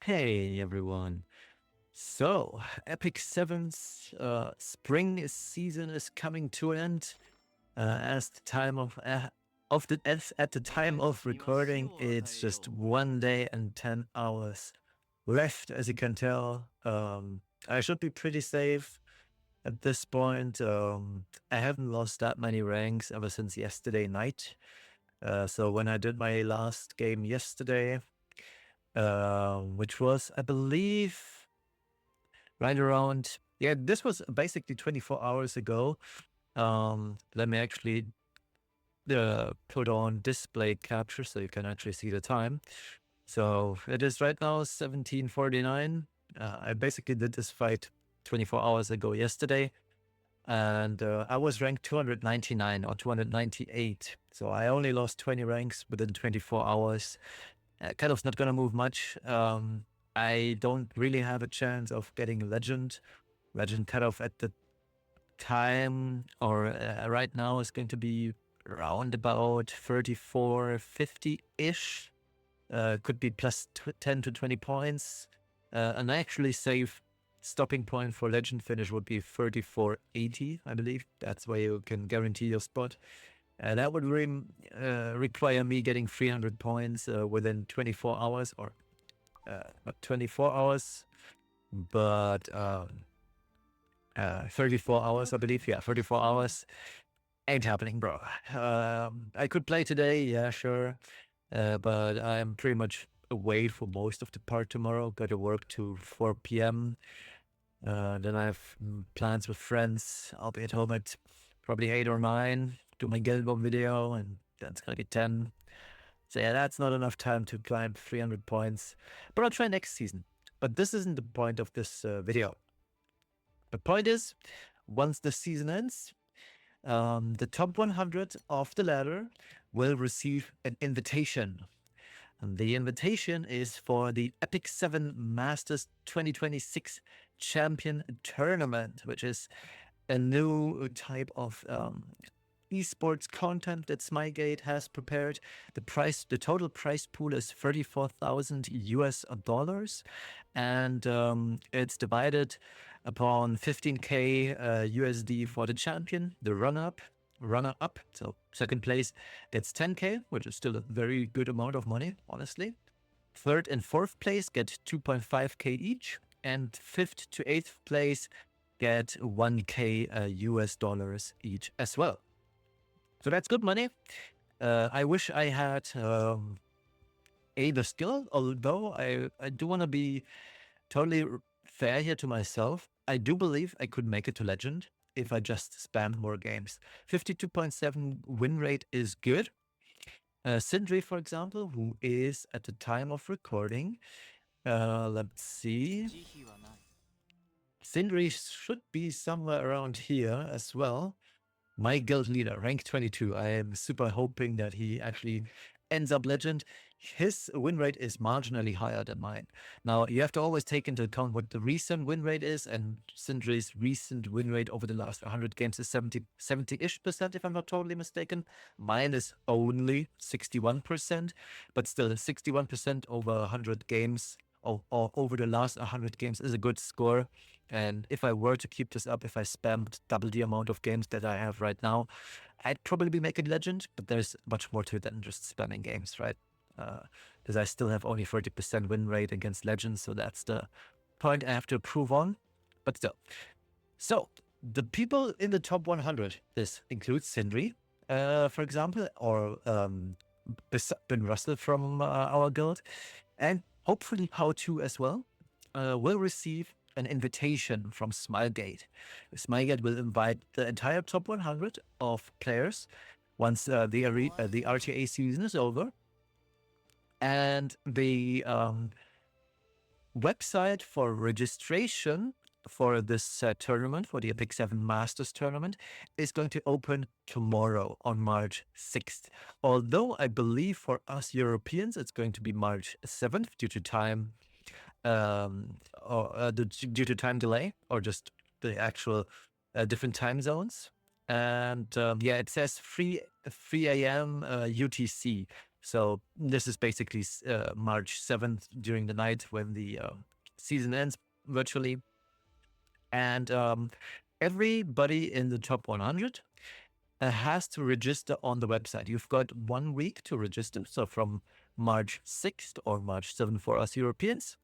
Hey everyone. So, Epic 7's spring season is coming to an end. As the time of the as, At the time of recording, it's just 1 day and 10 hours left. As you can tell, I should be pretty safe at this point. I haven't lost that many ranks ever since yesterday night. So when I did my last game yesterday, which was, I believe, right around, yeah, this was basically 24 hours ago. Let me actually put on display capture so you can actually see the time. So it is right now 17:49. I basically did this fight 24 hours ago yesterday, and I was ranked 299 or 298. So I only lost 20 ranks within 24 hours. Kind of not gonna move much. I don't really have a chance of getting legend. Legend cut off at the time or right now is going to be around about 3450-ish. Could be plus 10 to 20 points. An actually safe stopping point for legend finish would be 3480, I believe. That's where you can guarantee your spot. That would require me getting 300 points within 24 hours, or not 24 hours, but 34 hours, I believe. Yeah, 34 hours. Ain't happening, bro. I could play today, yeah, sure. But I'm pretty much away for most of the part tomorrow. Got to work to 4 p.m. Then I have plans with friends. I'll be at home at probably 8 or 9, do my Guild Ball video, and that's gonna get 10. So yeah, that's not enough time to climb 300 points. But I'll try next season. But this isn't the point of this video. The point is, once the season ends, the top 100 of the ladder will receive an invitation. And the invitation is for the Epic 7 Masters 2026 Champion Tournament, which is a new type of eSports content that Smilegate has prepared. The total price pool is 34,000 US dollars, and it's divided upon 15k USD for the champion, the runner-up, so second place gets 10k, which is still a very good amount of money, honestly. Third and fourth place get 2.5k each, and fifth to eighth place get 1k US dollars each as well. So that's good money. I wish I had the skill, although I do want to be totally fair here to myself. I do believe I could make it to legend if I just spammed more games. 52.7 win rate is good. Sindri, for example, who is at the time of recording, let's see. Sindri should be somewhere around here as well. My guild leader, rank 22. I am super hoping that he actually ends up legend. His win rate is marginally higher than mine. Now, you have to always take into account what the recent win rate is, and Sindri's recent win rate over the last 100 games is 70-ish%, if I'm not totally mistaken. Mine is only 61%, but still 61% over 100 games or over the last 100 games is a good score. And if I were to keep this up, if I spammed double the amount of games that I have right now, I'd probably be making legend, but there's much more to it than just spamming games, right? Because I still have only 30% win rate against legends, so that's the point I have to prove on, but still. So, the people in the top 100, this includes Sindri, for example, or Ben Russell from our guild, and hopefully How2 as well, will receive an invitation from Smilegate. Smilegate will invite the entire top 100 of players once the RTA season is over. And the website for registration for this tournament, for the Epic 7 Masters tournament, is going to open tomorrow on March 6th. Although I believe for us Europeans, it's going to be March 7th due to time due to time delay, or just the actual different time zones. And yeah, it says 3 a.m. UTC. So this is basically March 7th during the night when the season ends virtually. And everybody in the top 100 has to register on the website. You've got 1 week to register. So from March 6th or March 7th for us Europeans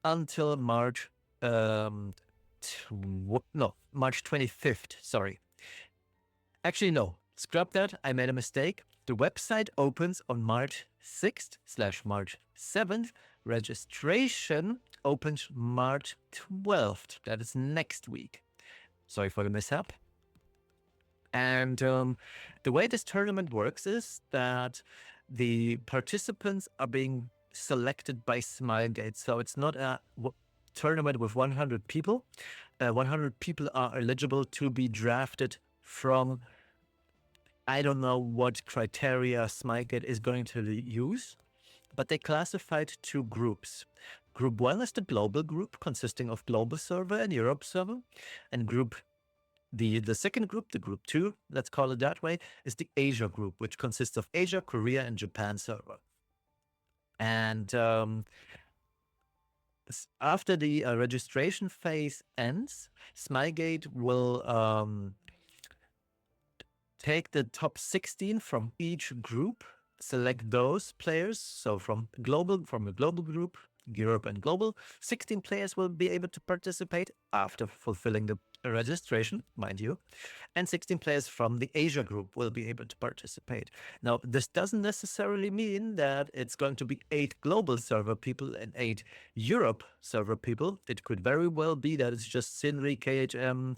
until March, March 25th. Sorry. Actually, no, scrap that. I made a mistake. The website opens on March 6th/March 7th. Registration opens March 12th. That is next week. Sorry for the mishap. And the way this tournament works is that the participants are being selected by Smilegate. So it's not a tournament with 100 people. 100 people are eligible to be drafted from, I don't know what criteria Smilegate is going to use, but they classified 2 groups. Group 1 is the global group, consisting of global server and Europe server, and the second group, the group 2, let's call it that way, is the Asia group, which consists of Asia, Korea, and Japan server. And after the registration phase ends, Smilegate will take the top 16 from each group, select those players. So from a global group, Europe and global, 16 players will be able to participate after fulfilling the registration, mind you, and 16 players from the Asia group will be able to participate. Now, this doesn't necessarily mean that it's going to be 8 global server people and 8 Europe server people. It could very well be that it's just Sinri, KHM,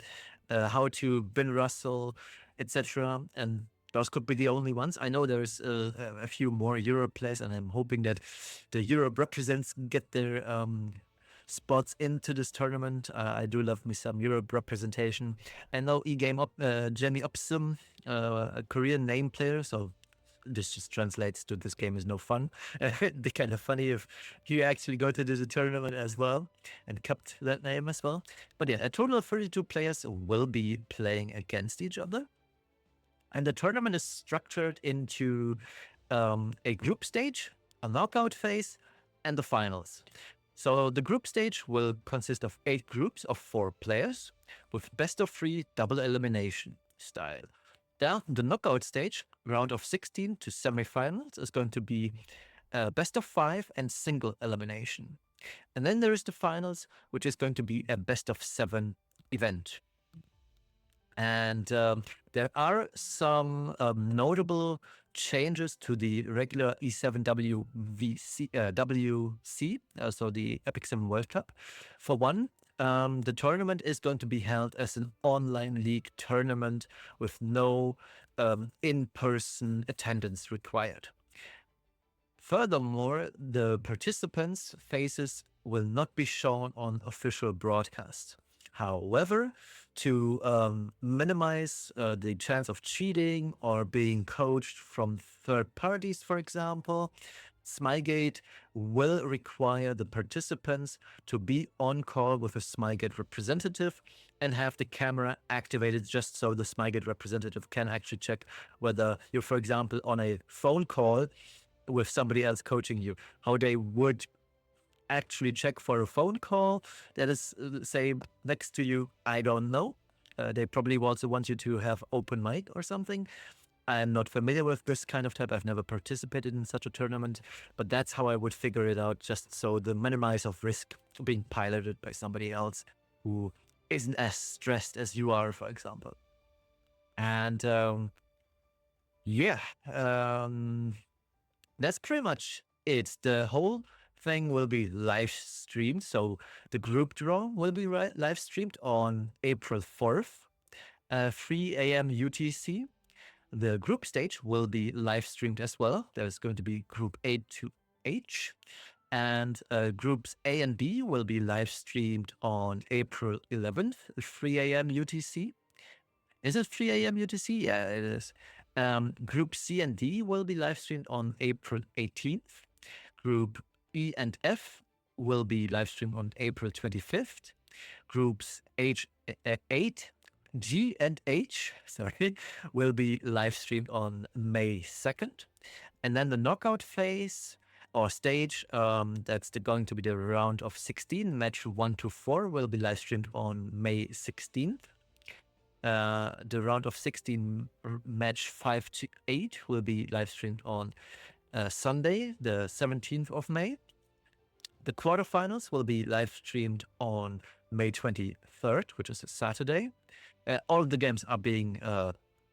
How to, Bin Russell, etc. And those could be the only ones. I know there's a few more Europe players, and I'm hoping that the Europe represents get their spots into this tournament. I do love me some Europe representation. I know Jamie Upsum, a Korean name player, so this just translates to this game is no fun. It'd be kind of funny if he actually go to the tournament as well and kept that name as well. But yeah, a total of 32 players will be playing against each other. And the tournament is structured into a group stage, a knockout phase, and the finals. So the group stage will consist of 8 groups of 4 players with best of 3 double elimination style. Down the knockout stage, round of 16 to semifinals, is going to be best of 5 and single elimination. And then there is the finals, which is going to be a best of 7 event. And there are some notable changes to the regular E7WC, so the Epic Sim World Cup. For one, the tournament is going to be held as an online league tournament with no in-person attendance required. Furthermore, the participants' faces will not be shown on official broadcasts. However, to minimize the chance of cheating or being coached from third parties, for example, Smilegate will require the participants to be on call with a Smilegate representative and have the camera activated just so the Smilegate representative can actually check whether you're, for example, on a phone call with somebody else coaching you, how they would actually check for a phone call that is, say, next to you. I don't know. They probably also want you to have open mic or something. I'm not familiar with this kind of type. I've never participated in such a tournament, but that's how I would figure it out, just so the minimize of risk being piloted by somebody else who isn't as stressed as you are, for example. And that's pretty much it. The whole thing will be live streamed. So the group draw will be live streamed on April 4th, 3 a.m. UTC. The group stage will be live streamed as well. There's going to be group A to H, and groups A and B will be live streamed on April 11th, 3 a.m. UTC. Is it 3 a.m. UTC? Yeah, it is. Group C and D will be live streamed on April 18th. Group E and F will be live streamed on April 25th. Groups H, 8, G and H, will be live streamed on May 2nd. And then the knockout phase or stage, that's going to be the round of 16, match 1 to 4 will be live streamed on May 16th. The round of 16 match 5 to 8 will be live streamed on Sunday, the 17th of May. The quarterfinals will be live streamed on May 23rd, which is a Saturday. All the games are being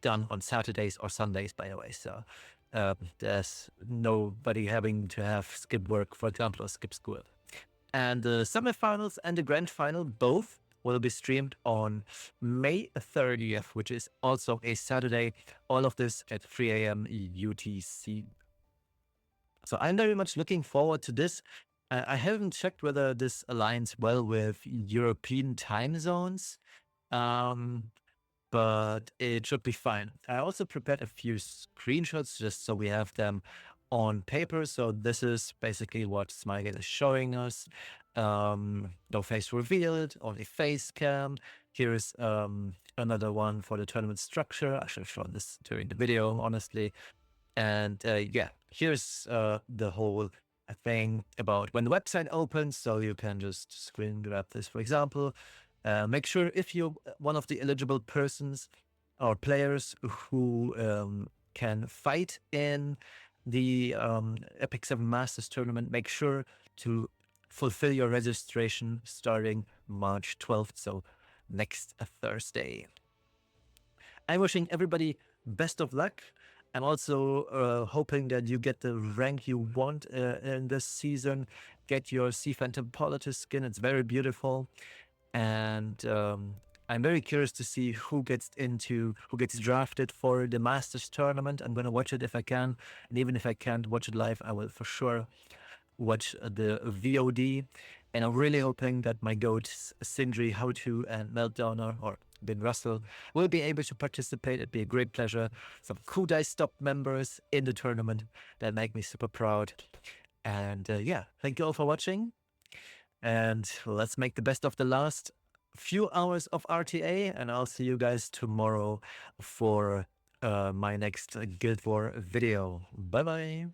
done on Saturdays or Sundays, by the way. So there's nobody having to have skip work, for example, or skip school. And the semifinals and the grand final both will be streamed on May 30th, which is also a Saturday. All of this at 3 a.m. UTC. So I'm very much looking forward to this. I haven't checked whether this aligns well with European time zones, but it should be fine. I also prepared a few screenshots just so we have them on paper. So this is basically what Smilegate is showing us. No face revealed, only face cam. Here's another one for the tournament structure. I should have shown this during the video, honestly. And yeah, here's the whole thing about when the website opens. So you can just screen grab this, for example. Make sure if you're one of the eligible persons or players who can fight in the Epic 7 Masters tournament, make sure to fulfill your registration starting March 12th, so next Thursday. I'm wishing everybody best of luck. I'm also hoping that you get the rank you want in this season. Get your Sea Phantom Politis skin. It's very beautiful. And I'm very curious to see who gets drafted for the Masters tournament. I'm going to watch it if I can. And even if I can't watch it live, I will for sure watch the VOD. And I'm really hoping that my goats, Sindri, How2, and Meltdowner, or Ben Russell, will be able to participate. It'd be a great pleasure. Some cool Dice Stop members in the tournament that make me super proud. And yeah, thank you all for watching. And let's make the best of the last few hours of RTA. And I'll see you guys tomorrow for my next Guild War video. Bye-bye.